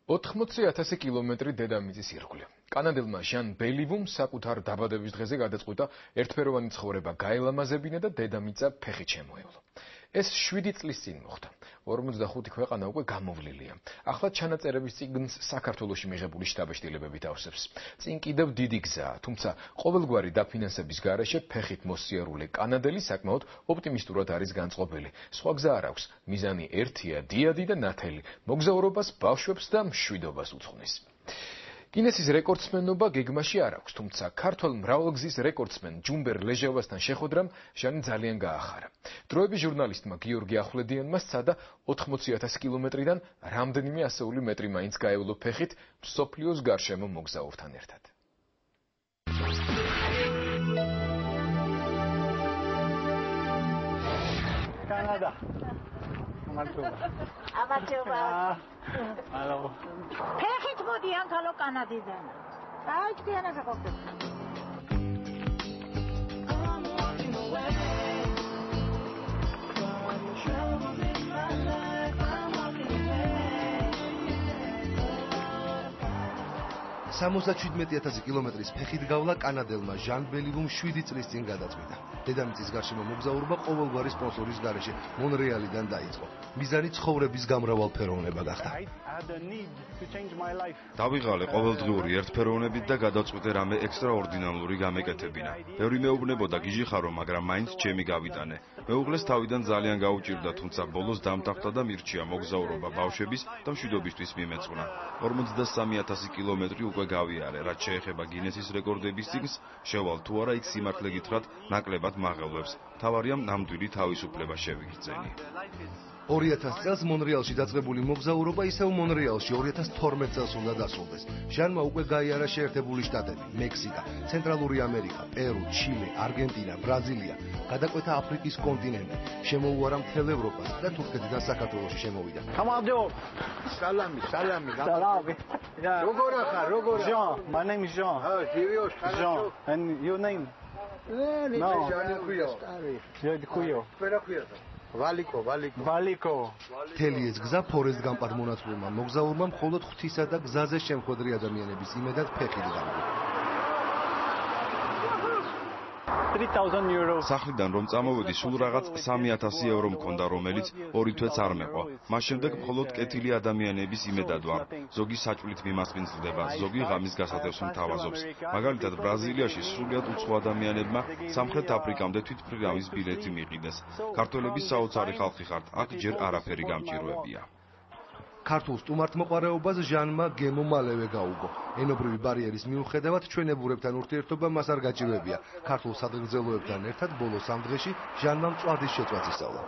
80,000 კილომეტრი დედამიწის ირგვლივ. კანადელმა ჟან ბელივუმ საკუთარ დაბადების დღეზე გადაწყვიტა ერთფეროვანი ცხოვრება გაელამაზებინა და დედამიწა ფეხით შემოევლო. ეს 7 წლის წინ მოხდა. 45 ქვეყანა უკვე გამოვლილია. ახლა ჩანაწერების წიგნს საქართველოში მიღებული შტაბ-შტილებები თავსებს. წინ კიდევ დიდი გზაა, თუმცა ყოველგვარი დაფინანსების გარეშე ფეხით მოსიარულე კანადელი საკმაოდ ოპტიმისტურად არის განწყობილი. სხვა გზა არ აქვს. მიზანი ერთია, დიადი და ნათელი. მოგზაურობას ბავშვებს და მშვიდობას უძღვნის. გინესის რეკორდსმენობა გეგმაში არ აქვს, თუმცა ქართველ მრავალგზის რეკორდსმენ ჯუმბერ ლეჟავასთან შეხვედრამ ჟანი ძალიან გაახარა. დროების ჟურნალისტმა გიორგი ახვლედიანმა სცადა 80,000 კილომეტრიდან რამდენიმე ასეული მეტრი მაინც გაევლო ფეხით მსოფლიოს გარშემო მოგზაურთან ერთად. კანადა. Amateur. Hello. Ფეხით მოდიან თალო კანადიდან. აი, თქვენ ასე ყოფილ. $77,000 კილომეტრის ფეხით გავლა კანადელმა ჟან ბელივუმ 7 წლის წინ გადაწყვიტა. დედამიწის გარშემო მოგზაურობა ყოველგვარი სპონსორის გარეშე მონრეალიდან დაიწყო. მიზანი ცხოვრების გამრავალფეროვნება გახდა. დავიღალე ყოველდღიური ერთფეროვნებით და გადავწყვიტე რამე ექსტრაორდინალური გამეკეთებინა. ბევრი მეუბნებოდა გიჟი ხარო, მაგრამ მაინც ჩემი გავიტანე. მეუღლეს თავიდან ძალიან გაუჭირდა, თუმცა ბოლოს დამტახდა და მირჩია მოგზაურობა ბავშვების და მშვიდობისთვის მიმეწვნა. 43,000 კილომეტრი უკვე გავიარე, რაც შეეხება გინესის რეკორდების წიგნს, შევალ თუ არა იქ სიმართლე გითხრათ, ნაკლებად მაღელვებს. თავარია ნამდვილი თავისუფლება შევიგრძენი. 2000 წელს მონრეალში დაწყებული მოგზაურობა ისევ მონრეალში 2012 წელს უნდა დასრულდეს. ჟანმა უკვე გაიარა შეერთებული შტატები, მექსიკა, ცენტრალური ამერიკა, პერუ, ჩილე, არგენტინა, ბრაზილია, გადაკვეთა აფრიკის კონტინენტი, შემოუარა მთელ ევროპას და თურქეთიდან საქართველოში შემოვიდა. Kamado. Salami. Salami. Როგორ ახარ, როგორ? Jean, my name is Jean. Живёшь Jean, and your name? No. Ჟანი ქვია. Kuyo. Ვერა ქვია. Valiko. Valiko. მთელი ეს გზა ფორესტ გამპად მონათლულმა მოგზაურმა მხოლოდ ღვთისა და გზაზე შემხვედრი ადამიანების იმედად ფეხით გამგო. 3,000 euros. სახლიდან რომ წამოვედი, სულ რაღაც 3,000 евро მქონდა, რომელიც 2 თვეც არ მეყვა. მას შემდეგ მხოლოდ კეთილი ადამიანების იმედად ვარ. ზოგი საჭვლით მიმასპინძლდება, ზოგი ღამის გასათევს მთავაზობს. მაგალითად, ბრაზილიაში სრულიად უცხო ადამიანებმა სამხრეთ აფრიკამდე თვითმფრინავის ბილეთი მიიღეს. ქართველების საოცარი ხალხი ხართ, აქ ჯერ არაფერი გამჭირვებია. ქართულ სტუმართმოყვარეობას ჟანმა გემო მალევე გაუგო. ენობრივი ბარიერის მიუხედავად ჩვენებურებთან ურთიერთობა მას არ გაჭირვებია. ქართულ სადღეგრძელოებთან ერთად ბოლოს ამ დღეში ჟანმა მწვადის შეწვაც ისწავლა.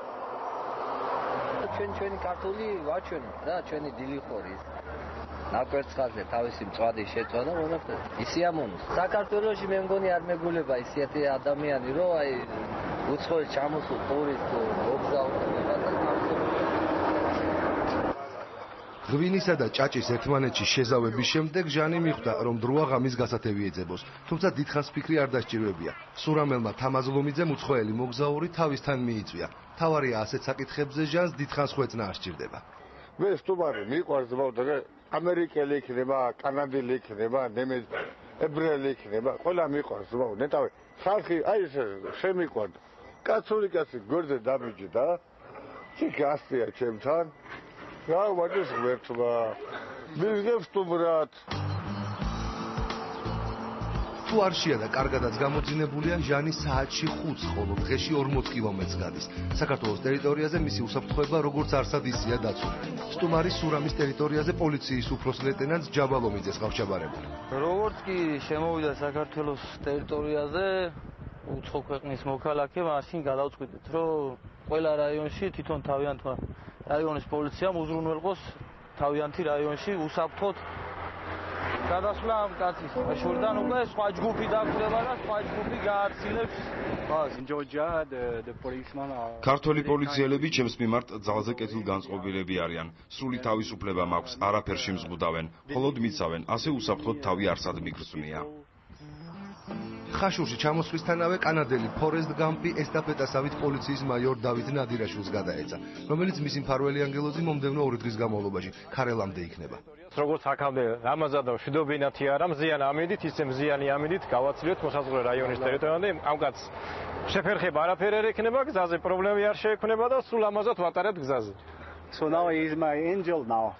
ჩვენი ქართული ვაჩვენო და ჩვენი დილიხორის ნაკვერცხალზე თავისი მწვადის შეწვა და მონახეთ. ისი ამონოს. საქართველოში მე მგონი არ მეგულება ისეთი ადამიანი, რომ აი უცხოელ ჩამოსულ ტურისტ მოგზაურს ღვინისა და ჭაჭის ერთმანეთში შეზავების შემდეგ ჟანი მიხვდა, რომ დროა ღამის გასათევი ეძებოს, თუმცა დიდხანს ფიქრი არ დასჭირვებია. სურამელმა თამაზლომიძემ უცხოელი მოგზაური თავისთან მიიწვია. თავარია ასეთ საკითხებზე ჟანს დიდხანს ხვეწნა არ სჭირდება. მე სტუმარი მიყვარს ზოგადად და ამერიკელი იქნება, კანადელი იქნება, ებრაელი იქნება, ყველა მიყვარს ზოგადად. ნეტავე ხალხი აი ეს შემიყვარდა. კაცური კაცი გვერდზე დამიჯდა. იქ ასწია ჩემთან. რა ვაჭის ღმერთმა მისგებს სტუმრად. თუ არშია და კარგადაც გამოძინებულია, ჟანი საათში 5, ხოლო დღეში 40 კილომეტრს გადის. საქართველოს ტერიტორიაზე მისი უსაფრთხოება როგორც არსად ისია დაცული. სტუმარი სურამის ტერიტორიაზე პოლიციის უფროს ლეიტენანტ ჯაბალომიძეს ყავშაბარებული. როგორც კი შემოვიდა საქართველოს ტერიტორიაზე უცხო ქვეყნის მოქალაქე, მაშინ გადავწყვიტეთ, რომ ყველა რაიონში თვითონ თავიანთმა რაიონის პოლიციამ უზრუნველყოს თავიანთი რაიონში უსაფრთხოდ გადასვლა ამ კაცის. შორიდან უკვე სხვა ჯგუფი დაგვდება და სხვა ჯგუფი გააცილებს მას. ქართველი პოლიციელები ჩემს მიმართ ძალზე კეთილგანწყობილები არიან. სრული თავისუფლება მაქვს, არაფერ შემზღუდავენ, მხოლოდ მიცავენ, ასე უსაფრთხოდ თავი არსად მიგრძნია. ხაშურში ჩამოსვლისთანავე კანადელი ფორესტ გამპი ესტაფეტასავით პოლიციის მაიორ დავით ნადირაშვილს გადაეცა, რომელიც მისი მფარველი ანგელოზი მომდევნო 2 დღის განმავლობაში ქარელამდე იქნება. როგორც აქამდე რამაზად და მშვიდობიანათი არა, მზიან ამიდით, ისე მზიანი ამიდით გავაცლიოთ მოსაზღვრე რაიონის ტერიტორიამდე. ამ კაცს შეფერხება არაფერი არ ექნება, გზაზე პრობლემები არ შეექმნება და სულ ამაზად ვატარებთ გზაზე. So now he is my angel now.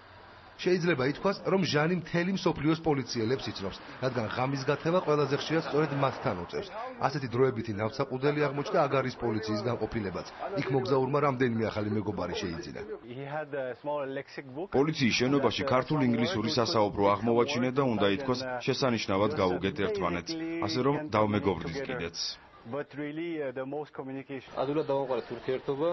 შეიძლება ითქვას, რომ ჟანი მთელი მსოფლიოს პოლიციელებს იცნობს, რადგან ღამის გათევა ყველაზე ხშირად სწორედ მათთან უწევს. ასეთი დროებითი ნავსაყუდელი აღმოჩნდა აგარის პოლიციის განყოფილებაც. იქ მოგზაურმა რამდენიმე ახალი მეგობარი შეიძინა. He had a small lexic book. პოლიციის შენობაში ქართულ-ინგლისური სასაუბრო აღმოვაჩინე და უნდა ითქვას, შესანიშნავად გავუგეთ ერთმანეთს, ასე რომ დავმეგობრდით კიდეც. But really the most communication. ადვილად დავამყარეთ ურთიერთობა.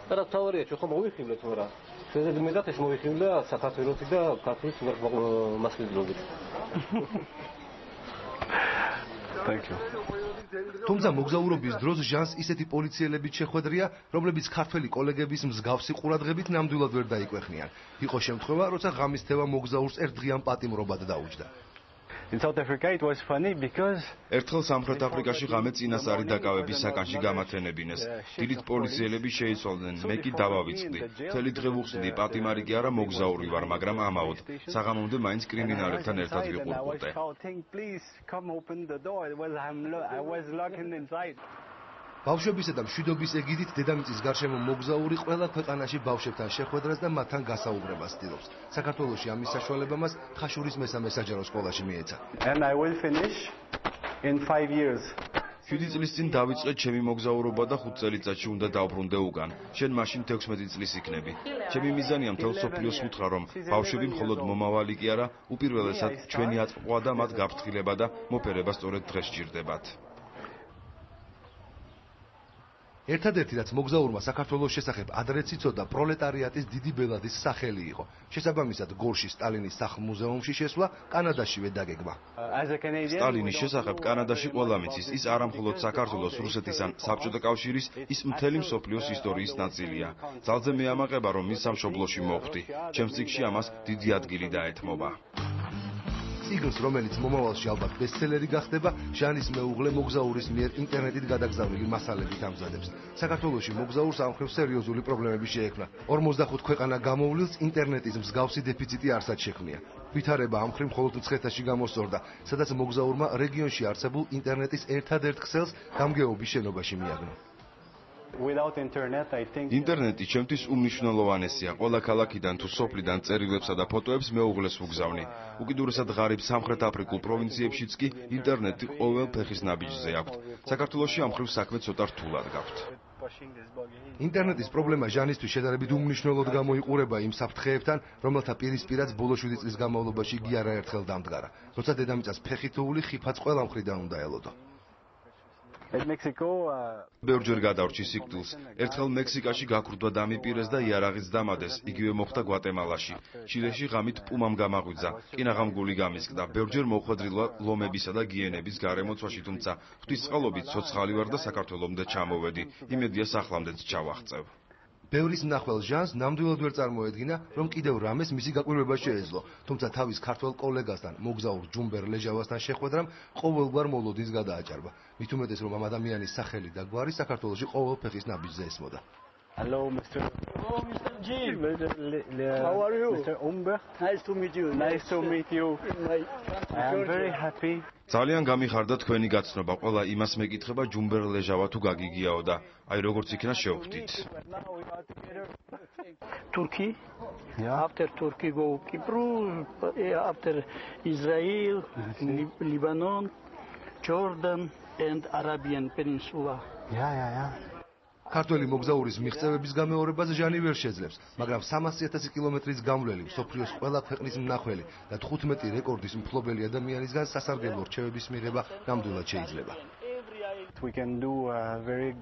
და რა თავარია, ჩვენ ხომ მოვიხილეთ, მაგრამ შეძლებთ მეტად ეს მოვიხილდა საქართველოსი და ქართლის მასპინძლობით. Thank you. თუმცა მოგზაურობის დროს ჟანს ისეთი პოლიციელებით შეხვედრია, რომლებიც ქართველი კოლეგების მსგავსი ყურადღებით ნამდვილად ვერ დაიკვეხნიან. იყო შემთხვევა, როცა ღამის თევა მოგზაურს ერთდღიან პატიმრობად დაუჯდა. In South Africa it was funny because ერთხელ სამხრეთ აფრიკაში ღამე წინასწარი დაკავების საკანში გამათენებინეს. დილით პოლიციელები შეიცვალდნენ, მე კი დავავიწყდი. მთელი დღე ვუხსნიდი, პატიმარი კი არა, მოგზაური ვარ, მაგრამ ამაოდ. საღამომდე მაინც კრიმინალებთან ერთად ვიყურყუტე. ბავშვებისა და მშვიდობის ეგიდით დედამიწის გარშემო მოგზაური ყველა ქვეყანაში ბავშვებთან შეხვედრას და მათთან გასაუბრებას ცდილობს. საქართველოში ამის საშუალება მას ხაშურის მესამე საჯარო სკოლაში მიეცა. And I will finish in 5 years. 7 წლის წინ დავიწყე ჩემი მოგზაურობა და 5 წელიწადში უნდა დავბრუნდე უკან. შენ მაშინ 16 წლის იქნები. ჩემი მიზანია მთელ სოფლიოს უთხრა, რომ ბავშვები მხოლოდ მომავალი კი არა, უპირველესად ჩვენი აწყვვა და მათ გაფრთხილება და მოფერება სწორედ დღეს სჭირდებათ. ერთადერთი რაც მოგზაურმა საქართველოს შესახებ ადრეც იცოდა, პროლეტარიატის დიდი ბელადის სახელი იყო. შესაბამისად, გორში სტალინის სახლ-მუზეუმში შესვლა კანადაშივე დაგეგმა. სტალინის შესახებ კანადაში ყველა მიცის, ის არა მხოლოდ საქართველოს, რუსეთის ან საბჭოთა კავშირის, ის მთელი მსოფლიოს ისტორიის ნაწილია. ძალზე მეამაყება, რომ მის სამშობლოში მოხვდი. ჩემს წიგნში ამას დიდი ადგილი დაეთმობა. წიგნს, რომელიც მომავალში ალბათ ბესტსელერი გახდება, ჟანის მეუღლე მოგზაურის მიერ ინტერნეტით გადაგზავნილი მასალებით ამზადებს. საქართველოში მოგზაურს ამ მხრივ სერიოზული პრობლემები შეექმნა. 45 ქვეყანა გამოვლილს ინტერნეტის მსგავსი დეფიციტი არსად შექმნია. ვითარება ამ მხრივ მხოლოდ მცხეთაში გამოსწორდა, სადაც მოგზაურმა რეგიონში არსებულ ინტერნეტის ერთადერთ ქსელს გამგეობის შენობაში მიაგნო. Without internet, I think ინტერნეტი ჩემთვის უმნიშვნელოვანესია. ყველა ქალაქიდან თუ სოფლიდან წერილებსა და ფოტოებს მეუღლეს ვუგზავნი. უკიდურესად ღარიბ სამხრეთ აფრიკულ პროვინციებშიც კი ინტერნეტი ყოველ ფეხის ნაბიჯზე აქვთ. საქართველოში ამ მხრივ საქმე ცოტა რთულად გაქვთ. ინტერნეტის პრობლემა ჟანისთვის შედარებით უმნიშვნელოდ გამოიყურება იმ საფრთხეებთან, რომელთა პირისპირაც ბოლო 7 წლის განმავლობაში იგი არაერთხელ დამდგარა. როცა დედამიწას ფეხი თოვლი ხიფაც ყველა მხრიდან უნდა ელოდო. at Mexico ბევრჯერ გადავრჩი სიკვდილს. ერთხელ მექსიკაში გაქრდვა დამიპირეს და იარაღიც დამადეს. იგივე მოხდა გვატემალაში. ჩილეში ღამით პუმამ გამაღვიძა. კინაღამგული გამისკდა. ბევრჯერ მოხვედრილა ლომებისა და გიენების გარემოცვაში, თუმცა ღვთისწყალობით ცოცხალი ვარ და საქართველომდე ჩამოვედი. იმედია სახლამდეც ჩავახწევ. ბევრის მნახველ ჟანს ნამდვილად ვერ წარმოედგინა, რომ კიდევ რამეს მისი გაკვირვება შეეძლო, თუმცა თავის ქართველ კოლეგასთან, მოგზაურ ჯუმბერ ლეჟავასთან შეხვედრამ ყოველგვარ მოლოდინს გადააჭარბა. მით უმეტეს, რომ ამ ადამიანის სახელი და გვარი საქართველოში ყოველ ფეხის ნაბიჯზე ესმოდა. Hello, Mr. Oh, Mr. G. How are you? Mr. Umber. Nice to meet you. Nice to meet you. I am very happy. ძალიან გამიხარდა თქვენი გაცნობა. ყველა იმას მეკითხება ჯუმბერ ლეჟავა თუ გაგიგიაო და აი როგორც იქნა შევხვდით. Turkey. Yeah. After Turkey go Cyprus, after Israel, Lebanon, Jordan and Arabian Peninsula. Yeah. ქართველი მოგზაურის მიღწევების გამეორებას ჟანი ვერ შეძლებს, მაგრამ 300,000 კილომეტრის გამვლელი მსოფლიოს ყველა ქვეყნის მნახველი და 15 რეკორდის მფლობელი ადამიანისგან სასარგებლო რჩევების მიღება ნამდვილად შეიძლება. We can do a very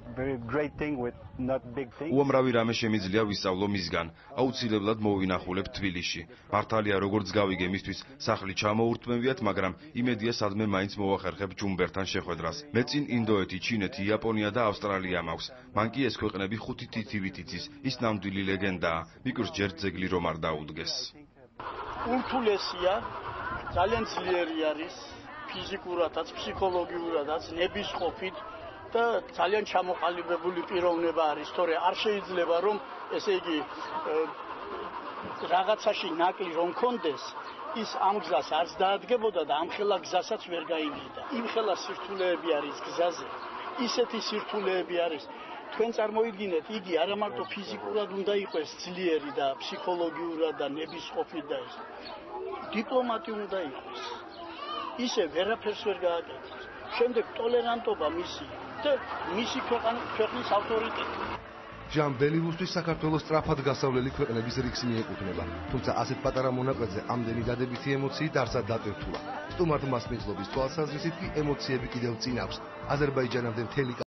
great thing with not big things. უამრავი რამე შემიძლია ვისწავლო მისგან. აუცილებლად მოვინახულებ თბილისში. მართალია როგორც გავიგე მისთვის სახლი ჩამოურთმევიათ, მაგრამ იმედია სადმე მაინც მოვახერხებ ჯუმბერთან შეხვედრას. მე წინ ინდოეთი, ჩინეთი, იაპონია და ავსტრალია მაქვს. მან კი ეს ქვეყნები 5 თითივით იცის. ის ნამდვილი ლეგენდაა. მიკურს ჯერ ძეგლი რომ არ დაუდგეს. ურთულესია, ძალიან ძლიერი არის. ფიზიკურადაც, ფსიქოლოგიურადაც, ნებისყოფით და ძალიან ჩამოყალიბებული პიროვნება არის, თორე არ შეიძლება რომ ესე იგი რაღაცაში ნაკლი რომ კონდეს ის ამ გზას არც დაადგებოდა და ამ ხელა გზასაც ვერ გაიმიდა. იმ ხელა სირთულეები არის გზაზე. ისეთი სირთულეები არის. თქვენ წარმოიდგინეთ, იგი არა მარტო ფიზიკურად უნდა იყოს ძლიერი და ფსიქოლოგიურად და ნებისყოფით და ეს. დიპლომატი უნდა იყოს. ისე ვერაფერს ვერ გააკეთებს. შემდეგ ტოლერანტობა მისი და მისი ქვეყნის ავტორიტეტი. ჟან ბელივუსთვის საქართველოს სწრაფად გასავლელი ქვეყნების რიგს მიეკუთვნება, თუმცა ასეთ პატარა მონაკვეთზე ამდენი დადებითი ემოციით არსად დატვირთულა. სტუმართ მასპინძლობის თვალსაზრისით კი ემოციები კიდევ წინ აქვს. აზერბაიჯანამდე მთელი